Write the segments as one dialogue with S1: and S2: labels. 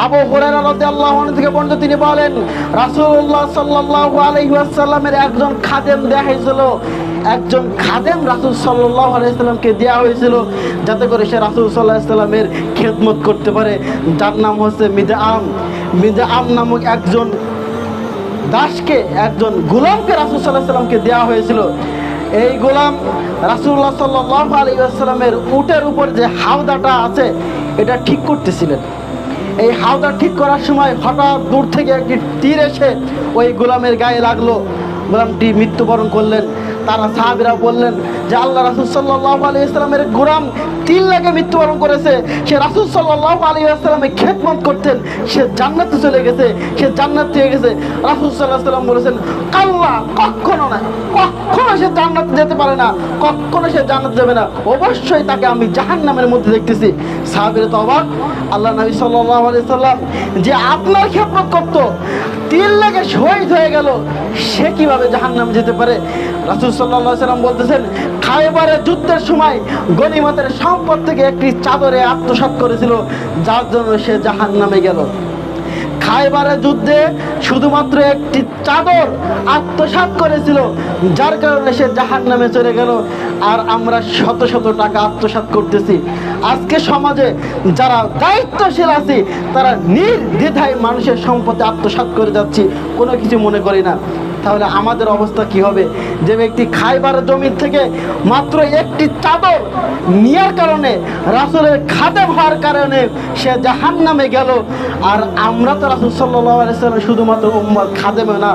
S1: আবু হুরায়রা রাদিয়াল্লাহু আনহু থেকে বর্ণিত, তিনি বলেন রাসূলুল্লাহ সাল্লাল্লাহু আলাইহি ওয়াসাল্লামের একজন খাদেম দেয়া হয়েছিল, একজন খাদেম রাসূল সাল্লাল্লাহু আলাইহি ওয়াসাল্লামকে দেয়া হয়েছিল যাতে করে সে রাসূল সাল্লাল্লাহু আলাইহি ওয়াসাল্লামের খেদমত করতে পারে। যার নাম হচ্ছে মিদআম। মিদআম নামক একজন দাসকে, একজন গোলামকে রাসূল সাল্লাল্লাহু আলাইহি ওয়াসাল্লামকে দেওয়া হয়েছিল। এই গোলাম রাসূলুল্লাহ সাল্লাল্লাহু আলাইহি ওয়াসাল্লামের উটের উপর যে হাওদাটা আছে এটা ঠিক করতেছিলেন। এই হাওদা ঠিক করার সময় হঠাৎ দূর থেকে একটি তীর এসে ওই গোলামের গায়ে লাগলো, গোলামটি মৃত্যুবরণ করলেন। তারা সাহাবীরা বললেন যে আল্লাহ রাসূল সাল্লাল্লাহু আলাইহি ওয়াসাল্লামের গোলাম তীর লাগে মৃত্যুবরণ করেছে, সে রাসূল সাল্লাল্লাহু আলাইহি ওয়াসাল্লামের খেদমত করতেন, সে জান্নাতে চলে গেছে, সে জান্নাত পেয়ে গেছে। রাসূল সাল্লাল্লাহু আলাইহি ওয়াসাল্লাম বলেছেন আল্লাহ কখনো না, কখনো সে জান্নাতে যেতে পারে না, কখনো সে জান্নাত যাবে না, অবশ্যই তাকে আমি জাহান্নামের মধ্যে দেখতেছি। সাহাবীরা তো অবাক, আল্লাহ নবী সাল্লাল্লাহু আলাইহি ওয়াসাল্লাম যে আপনার খেদমত করত, তীর লেগে শহীদ হয়ে গেল, সে কিভাবে জাহান্নামে যেতে পারে? রাসূল সাল্লাল্লাহু আলাইহি ওয়াসাল্লাম বলতেছেন খায়বারের যুদ্ধের সময় গনিমতের সম্পদ থেকে একটি চাদরে আত্মসাৎ করেছিল, যার জন্য সে জাহান্নামে গেল। খায়বারের যুদ্ধে শুধুমাত্র একটি চাদর আত্মসাৎ করেছিল, যার কারণে সে জাহান্নামে চলে গেল। আর আমরা শত শত টাকা আত্মসাৎ করতেছি। আজকে সমাজে যারা দায়িত্বশীল আছি তারা নির্দ্বিধায় মানুষের সম্পত্তি আত্মসাৎ করে যাচ্ছি, কোনো কিছু মনে করি না। তাহলে আমাদের অবস্থা কি হবে? যে ব্যক্তি খায়বারের জমির থেকে মাত্র একটি চাদর নেওয়ার কারণে, রাসূলের খাদেম হওয়ার কারণে সে জাহান্নামে গেল। আর আমরা তো রাসূল সাল্লাল্লাহু আলাইহি ওয়াসাল্লাম শুধুমাত্র উম্মত খাদেমও না,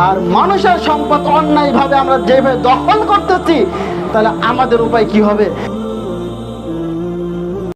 S1: আর মানুষের সম্পদ অন্যায়ভাবে আমরা যেভাবে দখল করতেছি, তাহলে আমাদের উপায় কি হবে?